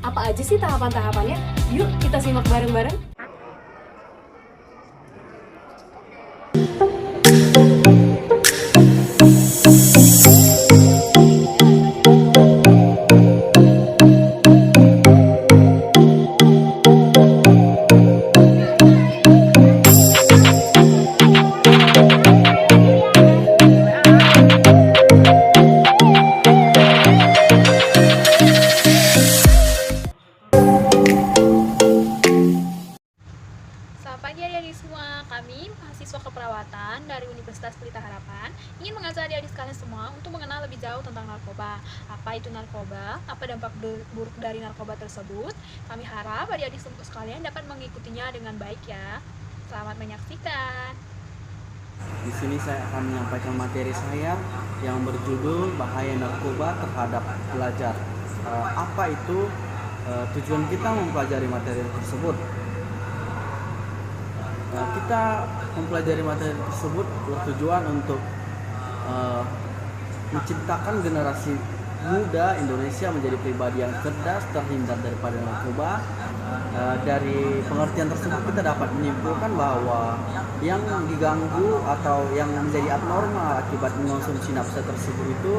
Apa aja sih tahapan-tahapannya? Yuk kita simak bareng-bareng. Selamat pagi adik-adik semua, kami mahasiswa keperawatan dari Universitas Pelita Harapan ingin mengajak adik-adik sekalian semua untuk mengenal lebih jauh tentang narkoba. Apa itu narkoba? Apa dampak buruk dari narkoba tersebut? Kami harap adik-adik sekalian dapat mengikutinya dengan baik ya. Selamat menyaksikan. Di sini saya akan menyampaikan materi saya yang berjudul Bahaya Narkoba Terhadap Pelajar. Apa itu tujuan kita mempelajari materi tersebut? Kita mempelajari materi tersebut bertujuan untuk menciptakan generasi muda Indonesia menjadi pribadi yang cerdas, terhindar daripada narkoba. Dari pengertian tersebut kita dapat menyimpulkan bahwa yang diganggu atau yang menjadi abnormal akibat mengonsumsi nafsa tersebut itu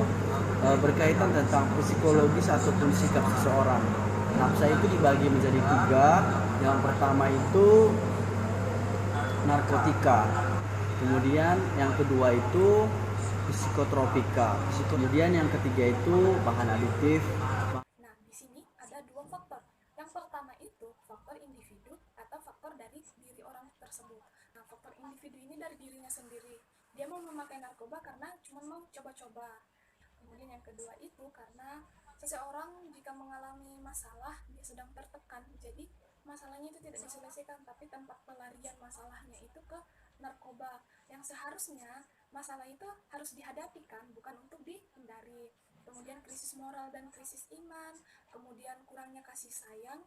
berkaitan tentang psikologis ataupun sikap seseorang. Nafsa itu dibagi menjadi tiga. Yang pertama itu narkotika, kemudian yang kedua itu psikotropika, kemudian yang ketiga itu bahan adiktif. Nah, di sini ada dua faktor. Yang pertama itu faktor individu atau faktor dari diri orang tersebut. Nah, faktor individu ini dari dirinya sendiri. Dia mau memakai narkoba karena cuma mau coba-coba. Kemudian yang kedua itu karena seseorang jika mengalami masalah, dia sedang tertekan. Jadi masalahnya itu tidak diselesaikan, tapi tempat pelarian masalahnya itu ke narkoba. Yang seharusnya masalah itu harus dihadapi kan, bukan untuk dihindari. Kemudian krisis moral dan krisis iman, kemudian kurangnya kasih sayang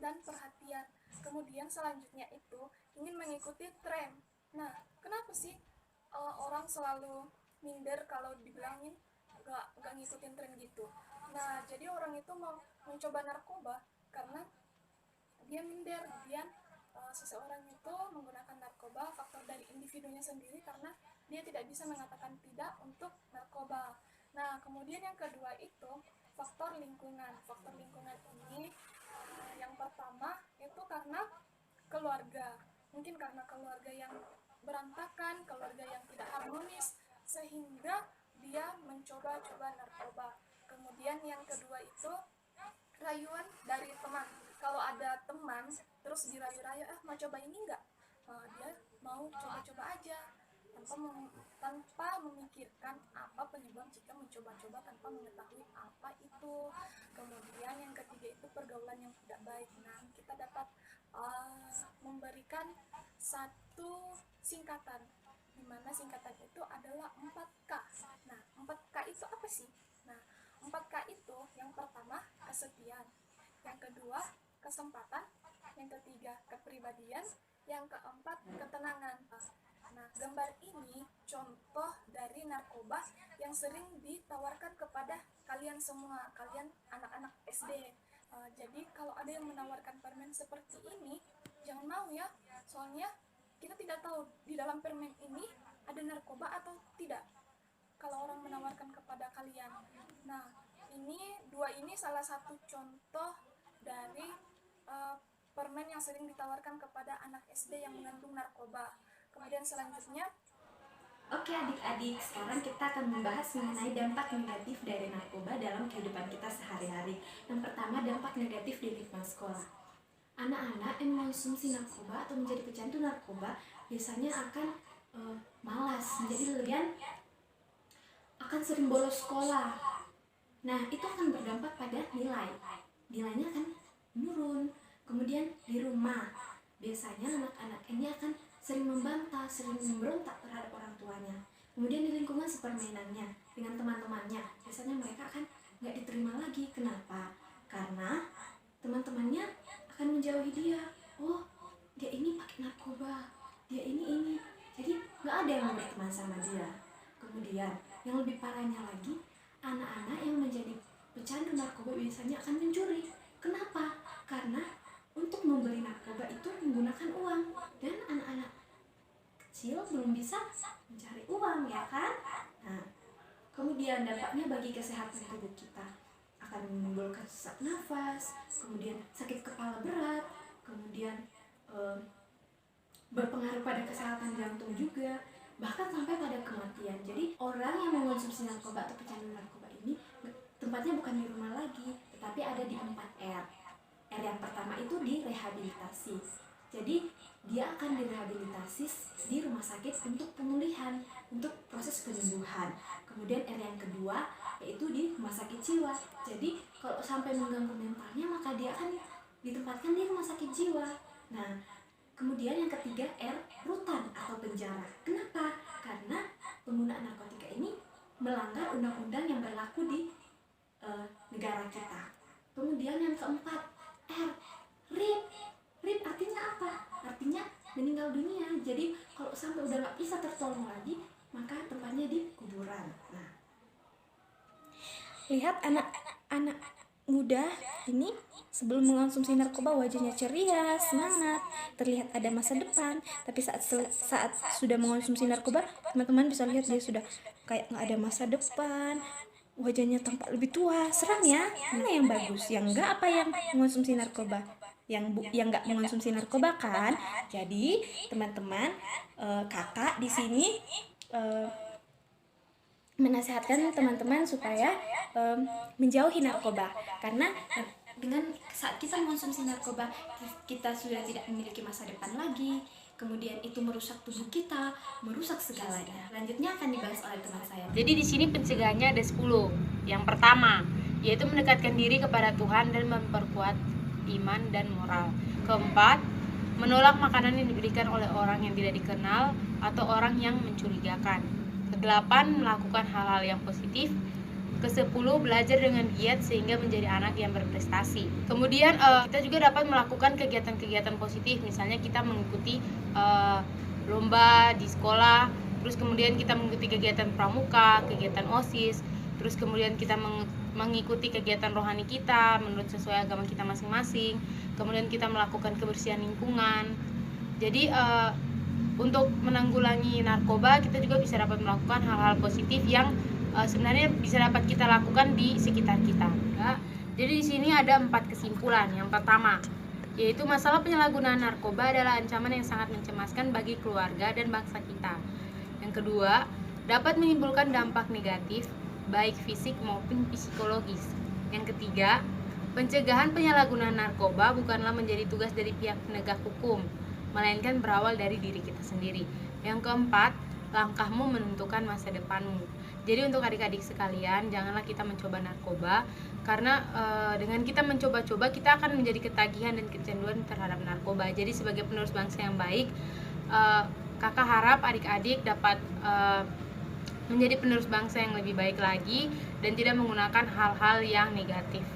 dan perhatian. Kemudian selanjutnya itu ingin mengikuti tren. Nah, kenapa sih orang selalu minder kalau dibilangin gak ngikutin tren gitu? Nah, jadi orang itu mau mencoba narkoba karena dia minder. Kemudian seseorang itu menggunakan narkoba faktor dari individunya sendiri karena dia tidak bisa mengatakan tidak untuk narkoba. Nah, kemudian yang kedua itu faktor lingkungan. Faktor lingkungan ini yang pertama itu karena keluarga. Mungkin karena keluarga yang berantakan, keluarga yang tidak harmonis, sehingga dia mencoba-coba narkoba. Kemudian yang kedua itu rayuan dari teman. Kalau ada teman terus dirayu-rayu, mau coba ini enggak? Dia mau coba-coba aja tanpa memikirkan apa penyebab jika mencoba-coba tanpa mengetahui apa itu. Kemudian yang ketiga itu pergaulan yang tidak baik. Nah, kita dapat memberikan satu singkatan, di mana singkatan itu adalah 4K. Nah, 4K itu apa sih? Nah, 4K itu yang pertama kesetiaan, yang kedua kesempatan, yang ketiga kepribadian, yang keempat ketenangan. Nah, gambar ini contoh dari narkoba yang sering ditawarkan kepada kalian semua, kalian anak-anak SD. Jadi kalau ada yang menawarkan permen seperti ini, jangan mau ya, soalnya kita tidak tahu di dalam permen ini ada narkoba atau tidak. Kalau orang menawarkan kepada kalian, nah ini salah satu contoh dari permen yang sering ditawarkan kepada anak SD yang mengandung narkoba. Kemudian selanjutnya, Oke adik-adik, sekarang kita akan membahas mengenai dampak negatif dari narkoba dalam kehidupan kita sehari-hari. Yang pertama, dampak negatif di lingkungan sekolah. Anak-anak yang mengonsumsi narkoba atau menjadi pecandu narkoba biasanya akan malas, menjadi lelian, akan sering bolos sekolah. Nah, itu akan berdampak pada nilai. Nilainya akan menurun. Kemudian di rumah, biasanya anak-anak ini akan sering membantah, sering memberontak terhadap orang tuanya. Kemudian di lingkungan sepermainannya dengan teman-temannya, biasanya mereka akan nggak diterima lagi. Kenapa? Karena teman-temannya akan menjauhi dia. Oh, dia ini pakai narkoba, dia ini. Jadi nggak ada yang mau berteman sama dia. Kemudian yang lebih parahnya lagi, anak-anak yang menjadi pecandu narkoba biasanya akan mencuri. Kenapa? Karena untuk membeli narkoba itu menggunakan uang, dan anak-anak kecil belum bisa mencari uang, ya kan? Nah, kemudian dampaknya bagi kesehatan tubuh kita akan menimbulkan sesak nafas, kemudian sakit kepala berat, kemudian berpengaruh pada kesehatan jantung juga, bahkan sampai pada kematian. Jadi orang yang mengonsumsi narkoba atau pecandu narkoba ini tempatnya bukan di rumah lagi, tetapi ada di 4R. R yang pertama itu di rehabilitasi. Jadi dia akan direhabilitasi di rumah sakit untuk pemulihan, untuk proses penyembuhan. Kemudian R yang kedua yaitu di rumah sakit jiwa. Jadi kalau sampai mengganggu mentalnya, maka dia akan ditempatkan di rumah sakit jiwa. Nah, kemudian yang ketiga R, rutan atau penjara. Kenapa? Karena penggunaan narkotika ini melanggar undang-undang yang berlaku di negara kita. Kemudian yang keempat R, RIP. RIP artinya apa? Artinya meninggal dunia. Jadi kalau sampai udah gak bisa tertolong lagi, maka tempatnya di kuburan. Nah, lihat anak-anak muda ini sebelum mengonsumsi narkoba wajahnya ceria, semangat, terlihat ada masa depan. Tapi saat sudah mengonsumsi narkoba, teman-teman bisa lihat dia sudah kayak nggak ada masa depan, wajahnya tampak lebih tua. Seram ya? Mana yang bagus? Yang enggak apa yang mengonsumsi narkoba? Yang nggak mengonsumsi narkoba kan? Jadi teman-teman, kakak di sini menasehatkan teman-teman supaya menjauhi narkoba, karena dengan saat kita mengonsumsi narkoba kita sudah tidak memiliki masa depan lagi, kemudian itu merusak tubuh kita, merusak segalanya. Lanjutnya akan dibahas oleh teman saya. Jadi di sini pencegahannya ada 10. Yang pertama, yaitu mendekatkan diri kepada Tuhan dan memperkuat iman dan moral. Keempat, menolak makanan yang diberikan oleh orang yang tidak dikenal atau orang yang mencurigakan. Kedelapan, melakukan hal-hal yang positif. Ke-10, belajar dengan giat sehingga menjadi anak yang berprestasi. Kemudian kita juga dapat melakukan kegiatan-kegiatan positif, misalnya kita mengikuti lomba di sekolah, terus kemudian kita mengikuti kegiatan pramuka, kegiatan OSIS, terus kemudian kita mengikuti kegiatan rohani kita menurut sesuai agama kita masing-masing. Kemudian kita melakukan kebersihan lingkungan. Jadi untuk menanggulangi narkoba, kita juga bisa dapat melakukan hal-hal positif yang sebenarnya bisa dapat kita lakukan di sekitar kita. Jadi di sini ada 4 kesimpulan. Yang pertama, yaitu masalah penyalahgunaan narkoba adalah ancaman yang sangat mencemaskan bagi keluarga dan bangsa kita. Yang kedua, dapat menimbulkan dampak negatif baik fisik maupun psikologis. Yang ketiga, pencegahan penyalahgunaan narkoba bukanlah menjadi tugas dari pihak penegak hukum, melainkan berawal dari diri kita sendiri. Yang keempat, langkahmu menentukan masa depanmu. Jadi untuk adik-adik sekalian, janganlah kita mencoba narkoba, karena dengan kita mencoba-coba kita akan menjadi ketagihan dan kecanduan terhadap narkoba. Jadi sebagai penerus bangsa yang baik, kakak harap adik-adik dapat menjadi penerus bangsa yang lebih baik lagi dan tidak menggunakan hal-hal yang negatif.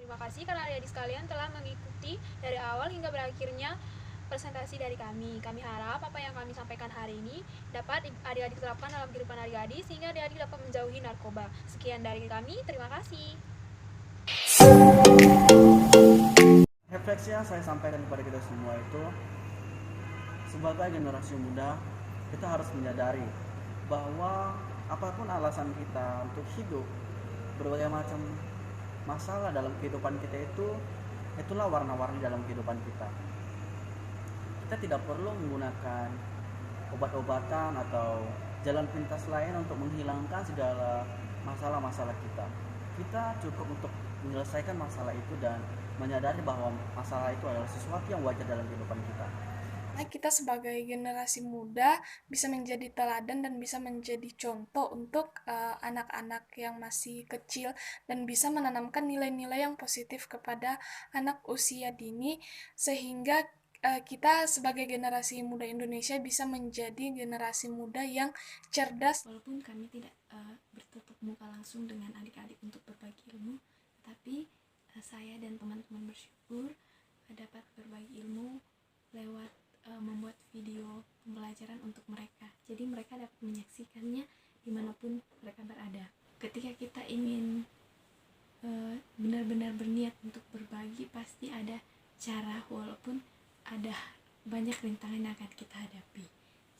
Terima kasih karena adik-adik sekalian telah mengikuti dari awal hingga berakhirnya presentasi dari kami. Kami harap apa yang kami sampaikan hari ini dapat adik-adik terapkan dalam kehidupan adik-adik sehingga adik-adik dapat menjauhi narkoba. Sekian dari kami, terima kasih. Refleksi yang saya sampaikan kepada kita semua itu, sebagai generasi muda, kita harus menyadari bahwa apapun alasan kita untuk hidup, berbagai macam masalah dalam kehidupan kita itulah warna-warni dalam kehidupan kita. Kita tidak perlu menggunakan obat-obatan atau jalan pintas lain untuk menghilangkan segala masalah-masalah kita. Kita cukup untuk menyelesaikan masalah itu dan menyadari bahwa masalah itu adalah sesuatu yang wajar dalam kehidupan kita. Nah, kita sebagai generasi muda bisa menjadi teladan dan bisa menjadi contoh untuk anak-anak yang masih kecil dan bisa menanamkan nilai-nilai yang positif kepada anak usia dini sehingga kita sebagai generasi muda Indonesia bisa menjadi generasi muda yang cerdas. Walaupun kami tidak bertatap muka langsung dengan adik-adik untuk berbagi ilmu, tapi saya dan teman-teman bersyukur dapat berbagi ilmu lewat membuat video pembelajaran untuk mereka. Jadi mereka dapat menyaksikannya dimanapun mereka berada. Ketika kita ingin benar-benar berniat untuk berbagi pasti ada cara, walaupun ada banyak rintangan yang akan kita hadapi.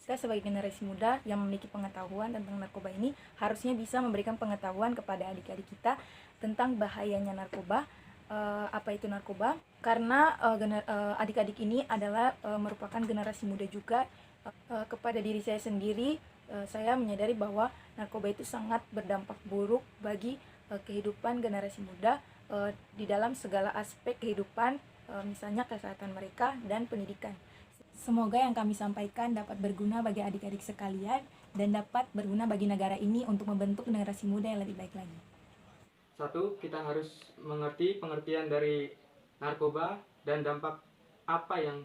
Kita sebagai generasi muda yang memiliki pengetahuan tentang narkoba ini harusnya bisa memberikan pengetahuan kepada adik-adik kita tentang bahayanya narkoba, apa itu narkoba, karena adik-adik ini adalah merupakan generasi muda juga. Kepada diri saya sendiri, saya menyadari bahwa narkoba itu sangat berdampak buruk bagi kehidupan generasi muda di dalam segala aspek kehidupan, misalnya kesehatan mereka dan pendidikan. Semoga yang kami sampaikan dapat berguna bagi adik-adik sekalian dan dapat berguna bagi negara ini untuk membentuk generasi muda yang lebih baik lagi. 1. Kita harus mengerti pengertian dari narkoba dan dampak apa yang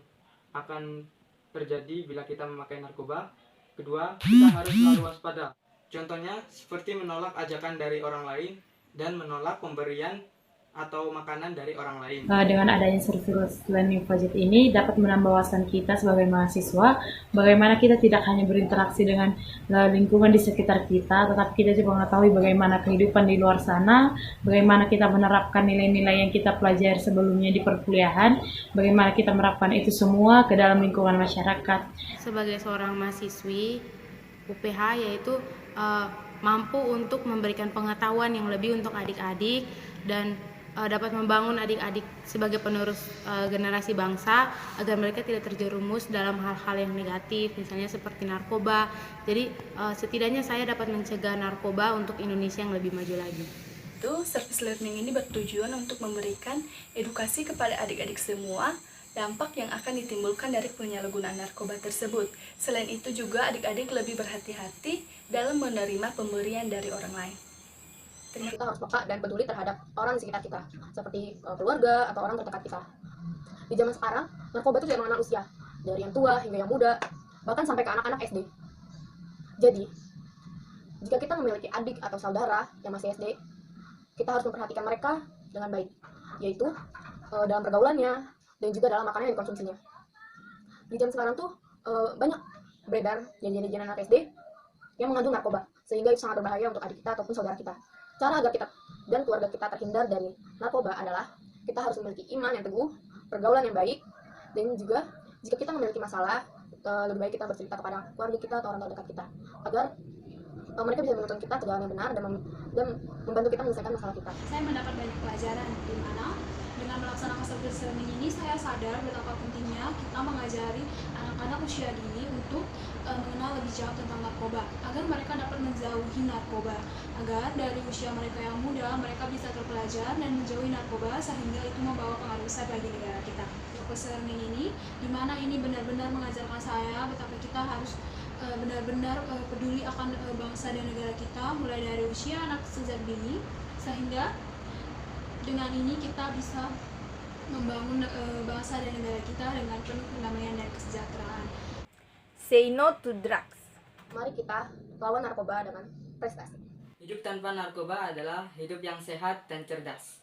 akan terjadi bila kita memakai narkoba. 2. Kita harus selalu waspada. Contohnya seperti menolak ajakan dari orang lain dan menolak pemberian atau makanan dari orang lain. Dengan adanya Surveillance Learning Project ini dapat menambah wawasan kita sebagai mahasiswa, bagaimana kita tidak hanya berinteraksi dengan lingkungan di sekitar kita, tetapi kita juga mengetahui bagaimana kehidupan di luar sana, bagaimana kita menerapkan nilai-nilai yang kita pelajari sebelumnya di perkuliahan, bagaimana kita menerapkan itu semua ke dalam lingkungan masyarakat. Sebagai seorang mahasiswi UPH, yaitu mampu untuk memberikan pengetahuan yang lebih untuk adik-adik dan dapat membangun adik-adik sebagai penerus generasi bangsa agar mereka tidak terjerumus dalam hal-hal yang negatif, misalnya seperti narkoba. Jadi setidaknya saya dapat mencegah narkoba untuk Indonesia yang lebih maju lagi. Service learning ini bertujuan untuk memberikan edukasi kepada adik-adik semua dampak yang akan ditimbulkan dari penyalahgunaan narkoba tersebut. Selain itu juga adik-adik lebih berhati-hati dalam menerima pemberian dari orang lain. Kita harus peka dan peduli terhadap orang di sekitar kita, seperti keluarga atau orang terdekat kita. Di zaman sekarang, narkoba itu tidak mengenal usia, dari yang tua hingga yang muda, bahkan sampai ke anak-anak SD. Jadi, jika kita memiliki adik atau saudara yang masih SD, kita harus memperhatikan mereka dengan baik, yaitu dalam pergaulannya dan juga dalam makanan yang dikonsumsinya. Di zaman sekarang tuh banyak beredar jajanan anak SD yang mengandung narkoba, sehingga itu sangat berbahaya untuk adik kita ataupun saudara kita. Cara agar kita dan keluarga kita terhindar dari narkoba adalah kita harus memiliki iman yang teguh, pergaulan yang baik, dan juga jika kita memiliki masalah, lebih baik kita bercerita kepada keluarga kita atau orang terdekat kita, agar mereka bisa menuntun kita ke jalan yang benar dan membantu kita menyelesaikan masalah kita. Saya mendapat banyak pelajaran di mana dengan melaksanakan service learning ini saya sadar betapa pentingnya kita mengajari anak-anak usia dini untuk mengenal lebih jauh tentang narkoba agar mereka dapat menjauhi narkoba, agar dari usia mereka yang muda mereka bisa terpelajar dan menjauhi narkoba sehingga itu membawa pengaruh besar bagi negara kita. Service learning ini dimana ini benar-benar mengajarkan saya betapa kita harus benar-benar peduli akan bangsa dan negara kita mulai dari usia anak sejak dini, sehingga dengan ini kita bisa membangun bangsa dan negara kita dengan penuh pendamaian dan kesejahteraan. Say no to drugs. Mari kita lawan narkoba dengan prestasi. Hidup tanpa narkoba adalah hidup yang sehat dan cerdas.